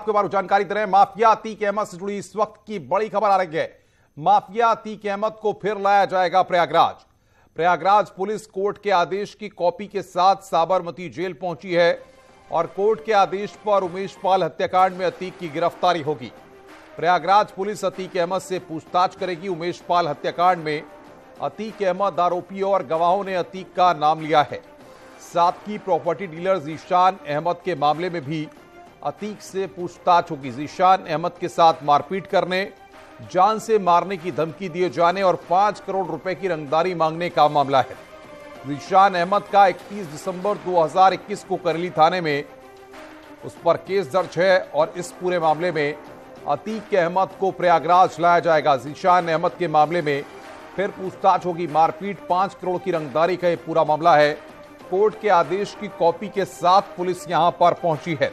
आपको बार जानकारी दे रहे हैं। माफिया अतीक अहमद से जुड़ी इस वक्त की बड़ी खबर आ रही है। माफिया अतीक अहमद को फिर लाया जाएगा प्रयागराज। प्रयागराज पुलिस कोर्ट के आदेश की कॉपी के साथ साबरमती जेल पहुंची है और कोर्ट के आदेश पर उमेश पाल हत्याकांड में अतीक की गिरफ्तारी होगी। प्रयागराज पुलिस अतीक अहमद से पूछताछ करेगी। उमेश पाल हत्याकांड में अतीक अहमद आरोपी और गवाहों ने अतीक का नाम लिया है। साथ ही प्रॉपर्टी डीलर जीशान अहमद के मामले में भी अतीक से पूछताछ होगी। जीशान अहमद के साथ मारपीट करने, जान से मारने की धमकी दिए जाने और 5 करोड़ रुपए की रंगदारी मांगने का मामला है। जीशान अहमद का 31 दिसंबर 2021 को करेली थाने में उस पर केस दर्ज है और इस पूरे मामले में अतीक अहमद को प्रयागराज लाया जाएगा। जीशान अहमद के मामले में फिर पूछताछ होगी। मारपीट, 5 करोड़ की रंगदारी का यह पूरा मामला है। कोर्ट के आदेश की कॉपी के साथ पुलिस यहां पर पहुंची है।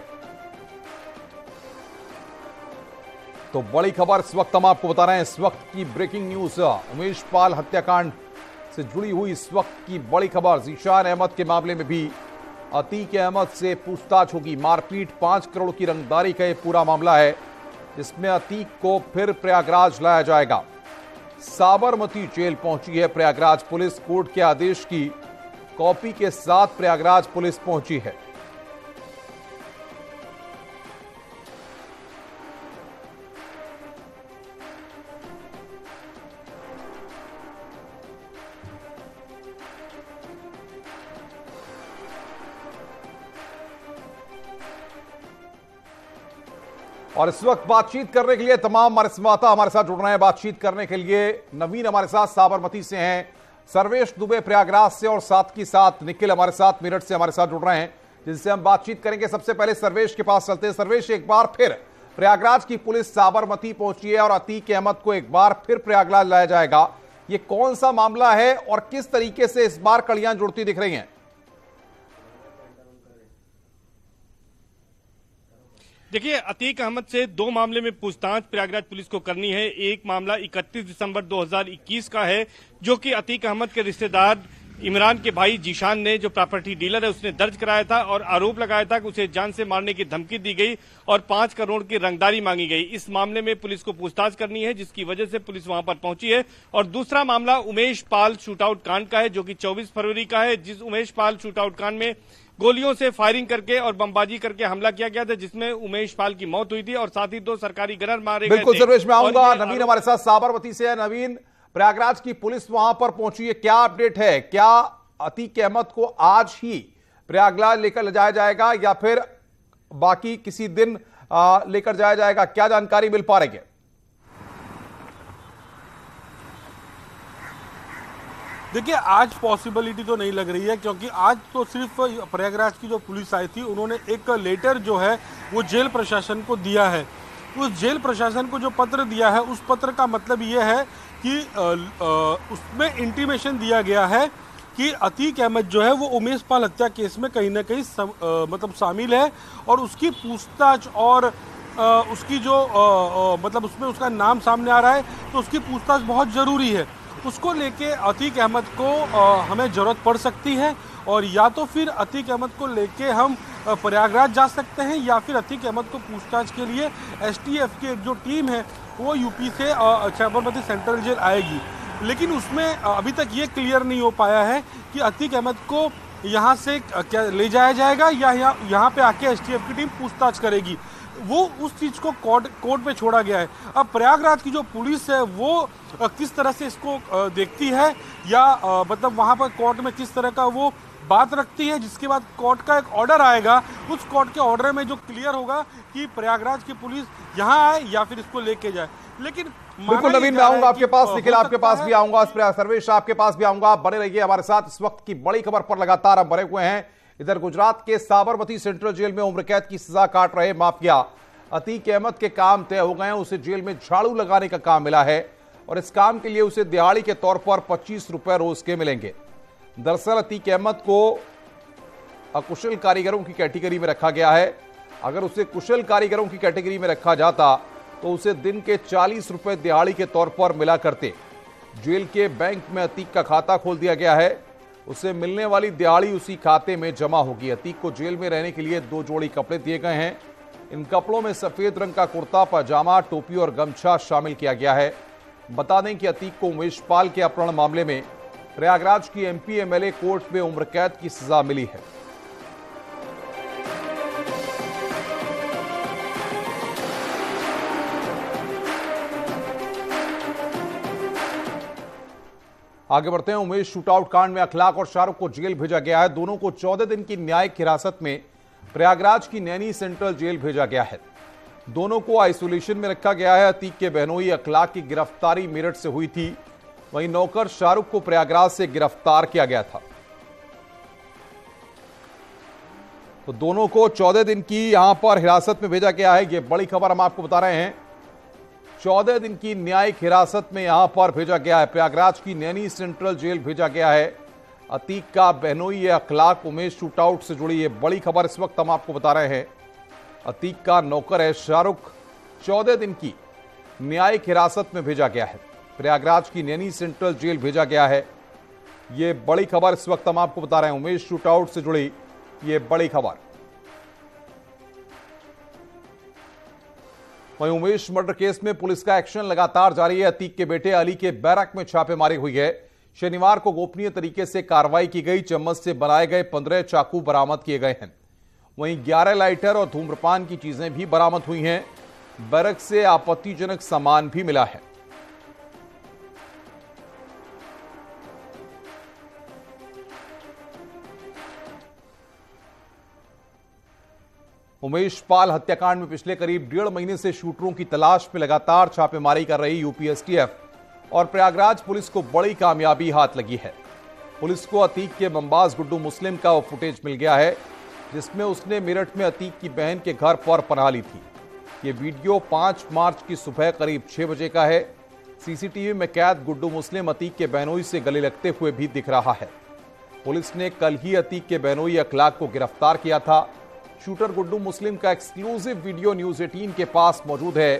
तो बड़ी खबर इस वक्त हम आपको बता रहे हैं। इस वक्त की ब्रेकिंग न्यूज, उमेश पाल हत्याकांड से जुड़ी हुई इस वक्त की बड़ी खबर। जीशान अहमद के मामले में भी अतीक अहमद से पूछताछ होगी। मारपीट, 5 करोड़ की रंगदारी का यह पूरा मामला है जिसमें अतीक को फिर प्रयागराज लाया जाएगा। साबरमती जेल पहुंची है प्रयागराज पुलिस। कोर्ट के आदेश की कॉपी के साथ प्रयागराज पुलिस पहुंची है। और इस वक्त बातचीत करने के लिए तमाम हमारे संवाददाता हमारे साथ जुड़ रहे हैं। बातचीत करने के लिए नवीन हमारे साथ साबरमती से हैं, सर्वेश दुबे प्रयागराज से और साथ ही साथ निखिल हमारे साथ मेरठ से हमारे साथ जुड़ रहे हैं जिनसे हम बातचीत करेंगे। सबसे पहले सर्वेश के पास चलते हैं। सर्वेश, एक बार फिर प्रयागराज की पुलिस साबरमती पहुंची है और अतीक अहमद को एक बार फिर प्रयागराज लाया जाएगा। ये कौन सा मामला है और किस तरीके से इस बार कड़ियां जुड़ती दिख रही हैं? देखिए, अतीक अहमद से 2 मामले में पूछताछ प्रयागराज पुलिस को करनी है। एक मामला 31 दिसंबर 2021 का है जो कि अतीक अहमद के रिश्तेदार इमरान के भाई जीशान ने, जो प्रॉपर्टी डीलर है, उसने दर्ज कराया था और आरोप लगाया था कि उसे जान से मारने की धमकी दी गई और 5 करोड़ की रंगदारी मांगी गई। इस मामले में पुलिस को पूछताछ करनी है जिसकी वजह से पुलिस वहां पर पहुंची है। और दूसरा मामला उमेश पाल शूटआउट कांड का है जो कि 24 फरवरी का है, जिस उमेश पाल शूटआउट कांड में गोलियों से फायरिंग करके और बमबाजी करके हमला किया गया था जिसमें उमेश पाल की मौत हुई थी और साथ ही 2 सरकारी गनर मारे गए थे। बिल्कुल सर्वेश, मैं आऊंगा। नवीन हमारे साथ साबरमती से है। नवीन, प्रयागराज की पुलिस वहां पर पहुंची है, क्या अपडेट है? क्या अतीक अहमद को आज ही प्रयागराज लेकर ले जाया जाएगा या फिर बाकी किसी दिन लेकर जाया जाएगा? क्या जानकारी मिल पा रही है? देखिए, आज पॉसिबिलिटी तो नहीं लग रही है क्योंकि आज तो सिर्फ प्रयागराज की जो पुलिस आई थी उन्होंने एक लेटर जो है वो जेल प्रशासन को दिया है। उस जेल प्रशासन को जो पत्र दिया है उस पत्र का मतलब ये है कि उसमें इंटीमेशन दिया गया है कि अतीक अहमद जो है वो उमेश पाल हत्या केस में कहीं ना कहीं मतलब शामिल है और उसकी पूछताछ और उसकी जो मतलब उसमें उसका नाम सामने आ रहा है तो उसकी पूछताछ बहुत ज़रूरी है। उसको लेके अतीक अहमद को हमें ज़रूरत पड़ सकती है और या तो फिर अतीक अहमद को लेके हम प्रयागराज जा सकते हैं या फिर अतीक अहमद को पूछताछ के लिए एसटीएफ की एक जो टीम है वो यूपी से साबरमती सेंट्रल जेल आएगी। लेकिन उसमें अभी तक ये क्लियर नहीं हो पाया है कि अतीक अहमद को यहाँ से क्या ले जाया जाएगा या यहाँ पे आके एसटीएफ की टीम पूछताछ करेगी। वो उस चीज़ को कोर्ट पे छोड़ा गया है। अब प्रयागराज की जो पुलिस है वो किस तरह से इसको देखती है या मतलब वहाँ पर कोर्ट में किस तरह का वो बात रखती है, जिसके बाद कोर्ट का एक ऑर्डर आएगा। उस कोर्ट के ऑर्डर में जो क्लियर होगा कि प्रयागराज की पुलिस यहाँ आए या फिर इसको लेके जाए। लेकिन बिल्कुल नवीन, मैं आऊंगा आपके पास, निखिल आपके पास भी आऊंगा, सर्वेश आपके पास भी आऊंगा। बने रहिए हमारे साथ। इस वक्त की बड़ी खबर पर लगातार हम बने हुए हैं। इधर गुजरात के साबरमती सेंट्रल जेल में उम्र कैद की सजा काट रहे माफिया अतीक अहमद के काम तय हो गए हैं। उसे जेल में झाड़ू लगाने का काम मिला है और इस काम के लिए उसे दिहाड़ी के तौर पर 25 रुपए रोज के मिलेंगे। दरअसल अतीक अहमद को अकुशल कारीगरों की कैटेगरी में रखा गया है। अगर उसे कुशल कारीगरों की कैटेगरी में रखा जाता तो उसे दिन के 40 रुपए दिहाड़ी के तौर पर मिला करते। जेल के बैंक में अतीक का खाता खोल दिया गया है। उसे मिलने वाली दिहाड़ी उसी खाते में जमा होगी। अतीक को जेल में रहने के लिए 2 जोड़ी कपड़े दिए गए हैं। इन कपड़ों में सफेद रंग का कुर्ता पजामा, टोपी और गमछा शामिल किया गया है। बता दें कि अतीक को उमेश पाल के अपहरण मामले में प्रयागराज की एमपी एमएलए कोर्ट में उम्र कैद की सजा मिली है। आगे बढ़ते हैं। उमेश शूटआउट कांड में अखलाक और शाहरुख को जेल भेजा गया है। दोनों को 14 दिन की न्यायिक हिरासत में प्रयागराज की नैनी सेंट्रल जेल भेजा गया है। दोनों को आइसोलेशन में रखा गया है। अतीक के बहनोई अखलाक की गिरफ्तारी मेरठ से हुई थी, वहीं नौकर शाहरुख को प्रयागराज से गिरफ्तार किया गया था। तो दोनों को 14 दिन की यहां पर हिरासत में भेजा गया है। यह बड़ी खबर हम आपको बता रहे हैं। 14 दिन की न्यायिक हिरासत में यहां पर भेजा गया है। प्रयागराज की नैनी सेंट्रल जेल भेजा गया है। अतीक का बहनोई अखलाक उमेश शूटआउट से जुड़ी ये बड़ी खबर इस वक्त हम आपको बता रहे हैं। अतीक का नौकर है शाहरुख, 14 दिन की न्यायिक हिरासत में भेजा गया है। प्रयागराज की नैनी सेंट्रल जेल भेजा गया है। ये बड़ी खबर इस वक्त हम आपको बता रहे हैं। उमेश शूटआउट से जुड़ी ये बड़ी खबर। वहीं उमेश मर्डर केस में पुलिस का एक्शन लगातार जारी है। अतीक के बेटे अली के बैरक में छापेमारी हुई है। शनिवार को गोपनीय तरीके से कार्रवाई की गई। चम्मच से बनाए गए 15 चाकू बरामद किए गए हैं। वहीं 11 लाइटर और धूम्रपान की चीजें भी बरामद हुई हैं। बैरक से आपत्तिजनक सामान भी मिला है। उमेश पाल हत्याकांड में पिछले करीब 1.5 महीने से शूटरों की तलाश में लगातार छापेमारी कर रही यूपी एसटीएफ और प्रयागराज पुलिस को बड़ी कामयाबी हाथ लगी है। पुलिस को अतीक के बमबाज गुड्डू मुस्लिम का वो फुटेज मिल गया है जिसमें उसने मेरठ में अतीक की बहन के घर पर पनाह ली थी। ये वीडियो 5 मार्च की सुबह करीब 6 बजे का है। सीसीटीवी में कैद गुड्डू मुस्लिम अतीक के बहनोई से गले लगते हुए भी दिख रहा है। पुलिस ने कल ही अतीक के बहनोई अखलाक को गिरफ्तार किया था। शूटर गुड्डू मुस्लिम का एक्सक्लूसिव वीडियो न्यूज़ 18 के पास मौजूद है,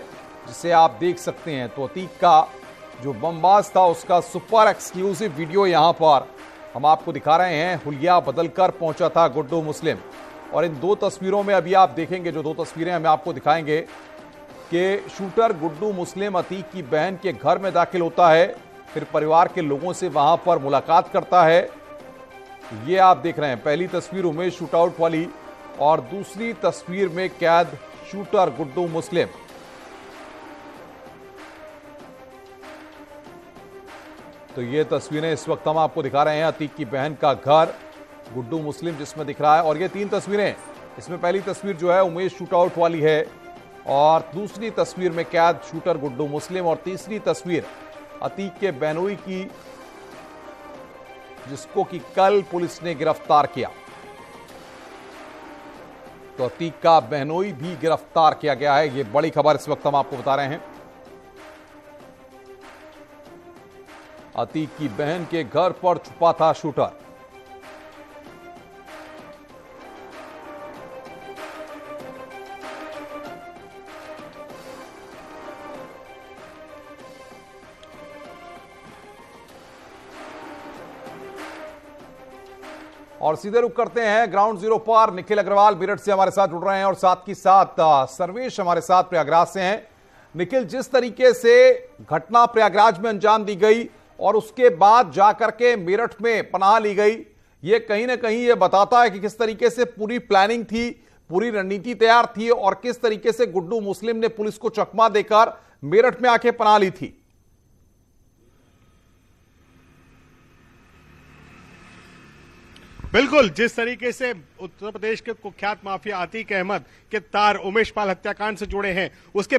जिसे आप देख सकते हैं। तो अतीक का जो बमबाज था उसका सुपर एक्सक्लूसिव वीडियो यहां पर हम आपको दिखा रहे हैं। हुलिया बदलकर पहुंचा था गुड्डू मुस्लिम और इन 2 तस्वीरों में अभी आप देखेंगे, जो 2 तस्वीरें हम आपको दिखाएंगे कि शूटर गुड्डू मुस्लिम अतीक की बहन के घर में दाखिल होता है, फिर परिवार के लोगों से वहां पर मुलाकात करता है। ये आप देख रहे हैं पहली तस्वीर उमेश शूटआउट वाली और दूसरी तस्वीर में कैद शूटर गुड्डू मुस्लिम। तो ये तस्वीरें इस वक्त हम आपको दिखा रहे हैं। अतीक की बहन का घर, गुड्डू मुस्लिम जिसमें दिख रहा है, और ये 3 तस्वीरें, इसमें पहली तस्वीर जो है उमेश शूटआउट वाली है और दूसरी तस्वीर में कैद शूटर गुड्डू मुस्लिम और तीसरी तस्वीर अतीक के बहनोई की, जिसको कि कल पुलिस ने गिरफ्तार किया। तो अतीक का बहनोई भी गिरफ्तार किया गया है। ये बड़ी खबर इस वक्त हम आपको बता रहे हैं। अतीक की बहन के घर पर छुपा था शूटर। और सीधे रुक करते हैं ग्राउंड जीरो पर। निखिल अग्रवाल मेरठ से हमारे साथ जुड़ रहे हैं और साथ ही साथ सर्वेश हमारे साथ प्रयागराज से हैं। निखिल, जिस तरीके से घटना प्रयागराज में अंजाम दी गई और उसके बाद जाकर के मेरठ में पनाह ली गई, ये कहीं ना कहीं ये बताता है कि किस तरीके से पूरी प्लानिंग थी, पूरी रणनीति तैयार थी और किस तरीके से गुड्डू मुस्लिम ने पुलिस को चकमा देकर मेरठ में आके पनाह ली थी। बिल्कुल, जिस तरीके से उत्तर प्रदेश के कुख्यात माफिया अतीक अहमद के तार उमेश पाल हत्याकांड से जुड़े हैं, उसके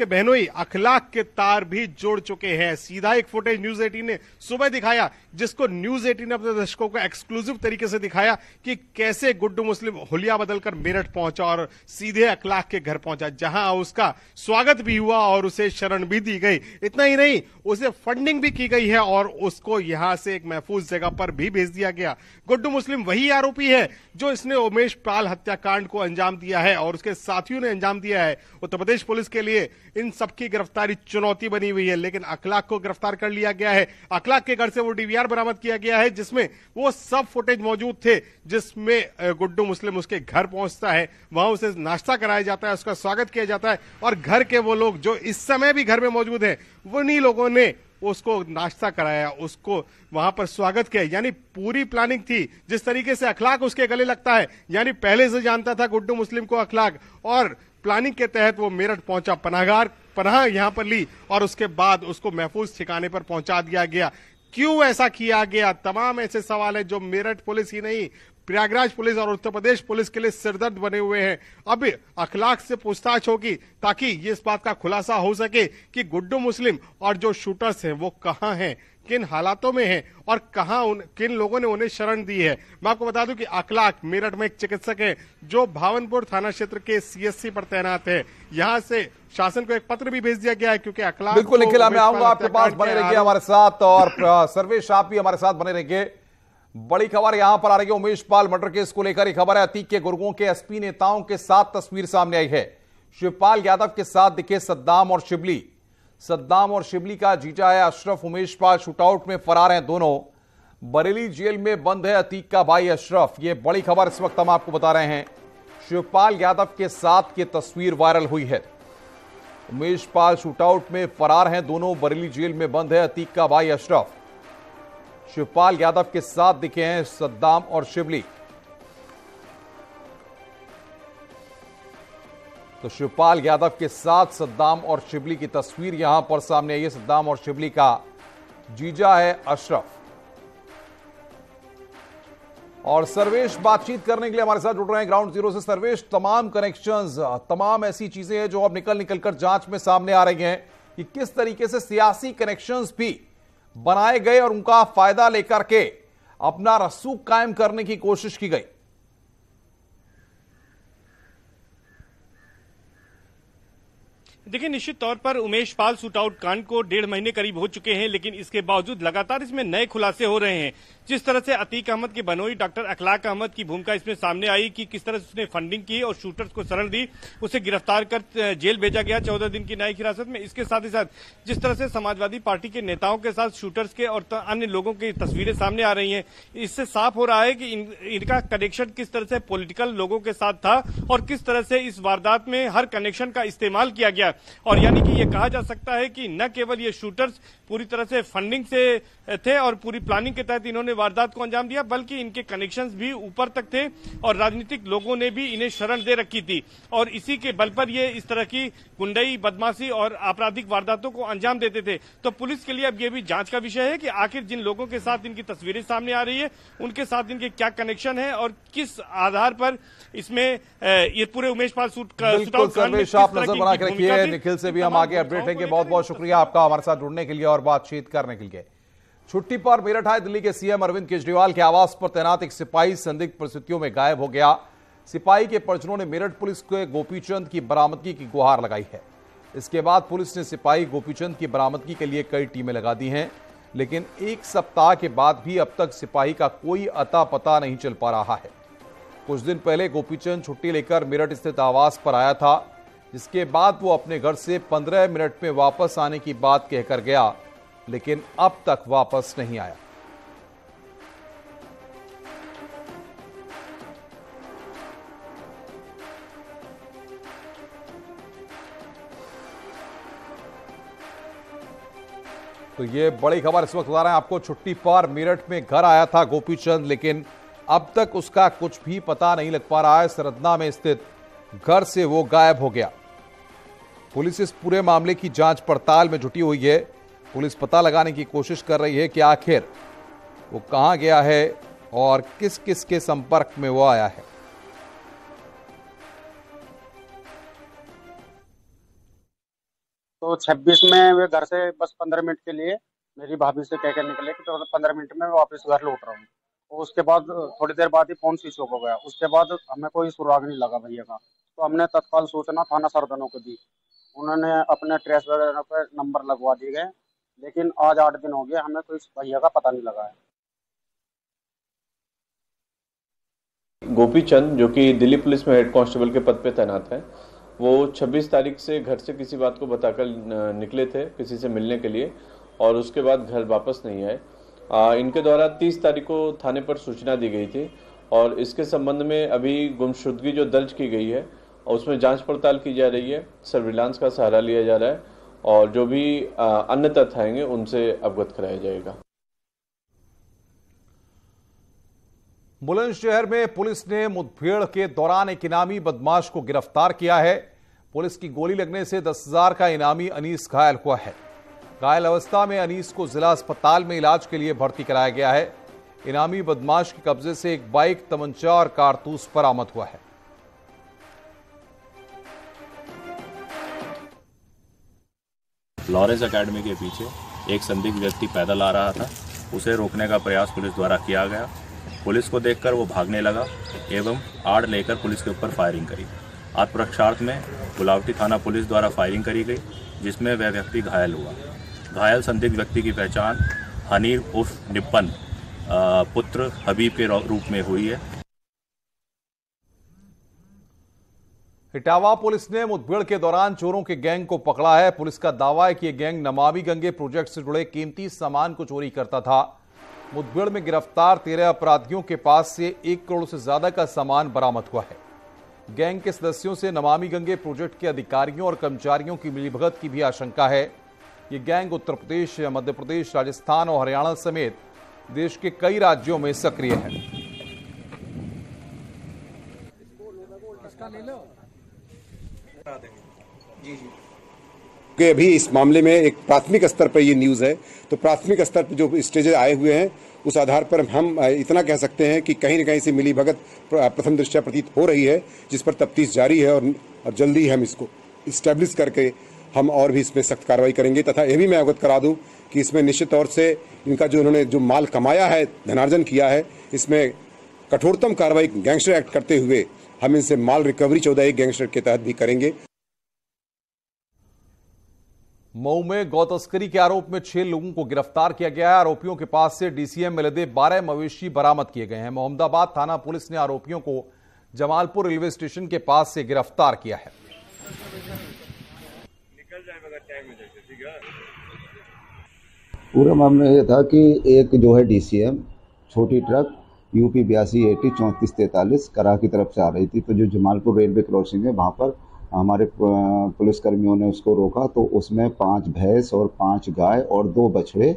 बहनोई अखलाक के तार भी जुड़ चुके हैं। सीधा एक फुटेज न्यूज 18 ने सुबह दिखाया, जिसको न्यूज 18 ने अपने दर्शकों को एक्सक्लूसिव तरीके से दिखाया कि कैसे गुड्डू मुस्लिम हुलिया बदलकर मेरठ पहुंचा और सीधे अखलाक के घर पहुंचा, जहां उसका स्वागत भी हुआ और उसे शरण भी दी गई। इतना ही नहीं, उसे फंडिंग भी की गई है और उसको यहां से एक महफूज जगह पर भी भेज दिया गया। गुड्डू मुस्लिम वही आरोपी है जो इसने उमेश पाल हत्याकांड को अंजाम दिया है और उसके साथियों ने अंजाम दिया है। उत्तर प्रदेश पुलिस के लिए इन सबकी गिरफ्तारी चुनौती बनी हुई है। लेकिन अखलाक को गिरफ्तार कर लिया गया है। अखलाक के घर से वो डीवीआर बरामद किया गया है जिसमें वो सब फुटेज मौजूद थे, जिसमें गुड्डू मुस्लिम उसके घर पहुंचता है, वहां उसे नाश्ता कराया जाता है, उसका स्वागत किया जाता है और घर के वो लोग जो इस समय भी घर में मौजूद हैं, उन्हीं लोगों ने उसको नाश्ता कराया, उसको वहां पर स्वागत किया। यानी पूरी प्लानिंग थी। जिस तरीके से अखलाक उसके गले लगता है, यानी पहले से जानता था गुड्डू मुस्लिम को अखलाक, और प्लानिंग के तहत वो मेरठ पहुंचा, पनाह यहां पर ली और उसके बाद उसको महफूज ठिकाने पर पहुंचा दिया गया। क्यों ऐसा किया गया? तमाम ऐसे सवाल है जो मेरठ पुलिस ही नहीं, प्रयागराज पुलिस और उत्तर प्रदेश पुलिस के लिए सिरदर्द बने हुए हैं। अब अखलाक से पूछताछ होगी ताकि ये इस बात का खुलासा हो सके कि गुड्डू मुस्लिम और जो शूटर्स हैं वो कहां हैं, किन हालातों में हैं और किन लोगों ने उन्हें शरण दी है। मैं आपको बता दूं कि अखलाक मेरठ में एक चिकित्सक है जो भावनपुर थाना क्षेत्र के सीएससी पर तैनात है। यहां से शासन को एक पत्र भी भेज दिया गया है क्योंकि अखलाक बिल्कुल निखिल, मैं आऊंगा आपके पास, बने रहिए हमारे साथ, और सर्वेश आप भी हमारे साथ बने रहिए। बड़ी खबर यहां पर आ रही है उमेश पाल मर्डर केस को लेकर। एक खबर है अतीक के गुर्गों के एसपी नेताओं के साथ तस्वीर सामने आई है। शिवपाल यादव के साथ दिखे सद्दाम और शिबली। सद्दाम और शिबली का जीजा है अशरफ। उमेश पाल शूटआउट में फरार हैं दोनों। बरेली जेल में बंद है अतीक का भाई अशरफ। ये बड़ी खबर इस वक्त हम आपको बता रहे हैं। शिवपाल यादव के साथ ये तस्वीर वायरल हुई है। उमेश पाल शूटआउट में फरार हैं दोनों। बरेली जेल में बंद है अतीक का भाई अशरफ। शिवपाल यादव के साथ दिखे हैं सद्दाम और शिबली। तो शिवपाल यादव के साथ सद्दाम और शिबली की तस्वीर यहां पर सामने आई है। सद्दाम और शिबली का जीजा है अशरफ। और सर्वेश बातचीत करने के लिए हमारे साथ जुड़ रहे हैं ग्राउंड जीरो से। सर्वेश, तमाम कनेक्शंस, तमाम ऐसी चीजें हैं जो अब निकल कर जांच में सामने आ रही हैं कि किस तरीके से सियासी कनेक्शंस भी बनाए गए और उनका फायदा लेकर के अपना रसूख कायम करने की कोशिश की गई। देखिए, निश्चित तौर पर उमेश पाल शूटआउट कांड को 1.5 महीने करीब हो चुके हैं, लेकिन इसके बावजूद लगातार इसमें नए खुलासे हो रहे हैं। जिस तरह से अतीक अहमद की बनोई डॉक्टर अखलाक अहमद की भूमिका इसमें सामने आई कि किस तरह से उसने फंडिंग की और शूटर्स को शरण दी, उसे गिरफ्तार कर जेल भेजा गया 14 दिन की न्यायिक हिरासत में। इसके साथ ही साथ जिस तरह से समाजवादी पार्टी के नेताओं के साथ शूटर्स के और अन्य लोगों की तस्वीरें सामने आ रही हैं, इससे साफ हो रहा है कि इनका कनेक्शन किस तरह से पॉलिटिकल लोगों के साथ था और किस तरह से इस वारदात में हर कनेक्शन का इस्तेमाल किया गया। और यानी कि ये कहा जा सकता है कि न केवल ये शूटर्स पूरी तरह से फंडिंग से थे और पूरी प्लानिंग के तहत इन्होंने वारदात को अंजाम दिया, बल्कि इनके कनेक्शंस भी ऊपर तक थे और राजनीतिक लोगों ने भी इन्हें शरण दे रखी थी। और इसी के बल पर ये इस तरह की गुंडई, बदमाशी और आपराधिक वारदातों को अंजाम देते थे। तो पुलिस के लिए अब ये भी जांच का विषय है कि आखिर जिन लोगों के साथ इनकी तस्वीरें सामने आ रही है, उनके साथ इनके क्या कनेक्शन है और किस आधार पर इसमें ये पूरे उमेश पाल निखिल से भी हम आगे अपडेट लेंगे। बहुत बहुत शुक्रिया आपका हमारे साथ जुड़ने के लिए और बातचीत करने के लिए। छुट्टी पर मेरठ आए दिल्ली के सीएम अरविंद केजरीवाल के आवास पर तैनात एक सिपाही संदिग्ध परिस्थितियों में गायब हो गया। सिपाही के परिजनों ने मेरठ पुलिस को गोपीचंद की बरामदगी की गुहार लगाई है। इसके बाद पुलिस ने सिपाही गोपीचंद की बरामदगी के लिए कई टीमें लगा दी हैं, लेकिन एक सप्ताह के बाद भी अब तक सिपाही का कोई अता पता नहीं चल पा रहा है। कुछ दिन पहले गोपीचंद छुट्टी लेकर मेरठ स्थित आवास पर आया था, जिसके बाद वो अपने घर से 15 मिनट में वापस आने की बात कहकर गया, लेकिन अब तक वापस नहीं आया। तो ये बड़ी खबर इस वक्त बता रहे हैं आपको। छुट्टी पर मेरठ में घर आया था गोपीचंद, लेकिन अब तक उसका कुछ भी पता नहीं लग पा रहा है। सरदना में स्थित घर से वो गायब हो गया। पुलिस इस पूरे मामले की जांच पड़ताल में जुटी हुई है। पुलिस पता लगाने की कोशिश कर रही है कि आखिर वो कहां गया है और किस किस के संपर्क में वो आया है। तो 26 में वे घर से बस 15 मिनट के लिए मेरी भाभी से कह कर निकले कि तो 15 मिनट में वापस घर लौट रहा हूँ। तो उसके बाद थोड़ी देर बाद ही फोन स्विच ऑफ हो गया। उसके बाद हमें कोई सुराग नहीं लगा भैया का। तो हमने तत्काल सूचना थाना सरदनों को दी। उन्होंने अपने ट्रेस वगैरह पर नंबर लगवा दिए गए, लेकिन आज 8 दिन हो गए, हमें कोई भैया का पता नहीं लगा है। गोपीचंद जो कि दिल्ली पुलिस में हेड कांस्टेबल के पद पे तैनात है, वो 26 तारीख से घर से किसी बात को बताकर निकले थे किसी से मिलने के लिए, और उसके बाद घर वापस नहीं आए। इनके द्वारा 30 तारीख को थाने पर सूचना दी गई थी और इसके संबंध में अभी गुमशुदगी जो दर्ज की गई है और उसमें जांच पड़ताल की जा रही है, सर्विलांस का सहारा लिया जा रहा है और जो भी अन्य तथ्य आएंगे उनसे अवगत कराया जाएगा। बुलंदशहर में पुलिस ने मुठभेड़ के दौरान एक इनामी बदमाश को गिरफ्तार किया है। पुलिस की गोली लगने से 10,000 का इनामी अनीस घायल हुआ है। घायल अवस्था में अनीस को जिला अस्पताल में इलाज के लिए भर्ती कराया गया है। इनामी बदमाश के कब्जे से एक बाइक, तमंचा और कारतूस बरामद हुआ है। लॉरेंस एकेडमी के पीछे एक संदिग्ध व्यक्ति पैदल आ रहा था। उसे रोकने का प्रयास पुलिस द्वारा किया गया। पुलिस को देखकर वो भागने लगा एवं आड़ लेकर पुलिस के ऊपर फायरिंग करी। आत्मरक्षार्थ में गुलावटी थाना पुलिस द्वारा फायरिंग करी गई, जिसमें वह व्यक्ति घायल हुआ। घायल संदिग्ध व्यक्ति की पहचान हनीर उर्फ निप्पन पुत्र हबीब के रूप में हुई है। इटावा पुलिस ने मुठभेड़ के दौरान चोरों के गैंग को पकड़ा है। पुलिस का दावा है कि यह गैंग नमामि गंगे प्रोजेक्ट से जुड़े कीमती सामान को चोरी करता था। मुठभेड़ में गिरफ्तार 13 अपराधियों के पास से 1 करोड़ से ज्यादा का सामान बरामद हुआ है। गैंग के सदस्यों से नमामि गंगे प्रोजेक्ट के अधिकारियों और कर्मचारियों की मिलीभगत की भी आशंका है। ये गैंग उत्तर प्रदेश, मध्य प्रदेश, राजस्थान और हरियाणा समेत देश के कई राज्यों में सक्रिय है। कि अभी इस मामले में एक प्राथमिक स्तर पर ये न्यूज़ है, तो प्राथमिक स्तर पर जो स्टेजेस आए हुए हैं उस आधार पर हम इतना कह सकते हैं कि कहीं न कहीं से मिलीभगत प्रथम दृष्टया प्रतीत हो रही है, जिस पर तफ्तीश जारी है और जल्दी हम इसको इस्टेब्लिश करके हम और भी इसमें सख्त कार्रवाई करेंगे। तथा यह भी मैं अवगत करा दूं कि इसमें निश्चित तौर से इनका जो इन्होंने जो माल कमाया है, धनार्जन किया है, इसमें कठोरतम कार्रवाई गैंगस्टर एक्ट करते हुए हम इनसे माल रिकवरी 14 गैंगस्टर के तहत भी करेंगे। मऊ में गौ तस्करी के आरोप में 6 लोगों को गिरफ्तार किया गया है। आरोपियों के पास से डीसीएम में लदे 12 मवेशी बरामद किए गए हैं। मोहम्मदाबाद थाना पुलिस ने आरोपियों को जमालपुर रेलवे स्टेशन के पास से गिरफ्तार किया है। पूरा मामला यह था कि एक जो है डीसीएम छोटी ट्रक यूपी 82 80 34 43 करा की तरफ से आ रही थी। तो जो जमालपुर रेलवे क्रॉसिंग है वहाँ पर हमारे पुलिसकर्मियों ने उसको रोका, तो उसमें 5 भैंस और 5 गाय और 2 बछड़े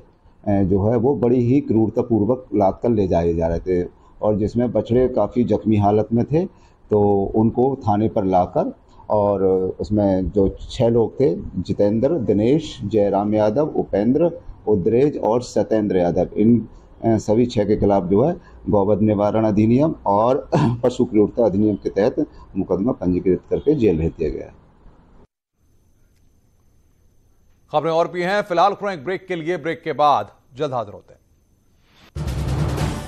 जो है वो बड़ी ही क्रूरतापूर्वक लाद कर ले जाए जा रहे थे, और जिसमें बछड़े काफ़ी जख्मी हालत में थे। तो उनको थाने पर लाकर और उसमें जो 6 लोग थे, जितेंद्र, दिनेश, जयराम यादव, उपेंद्र, उद्रेज और सत्येंद्र यादव, इन सभी 6 के खिलाफ जो है गौवध निवारण अधिनियम और पशु क्रूरता अधिनियम के तहत मुकदमा पंजीकृत करके जेल भेज दिया गया है। खबरें और भी हैं, फिलहाल एक ब्रेक के लिए, ब्रेक के बाद जल्द हाजिर होते हैं।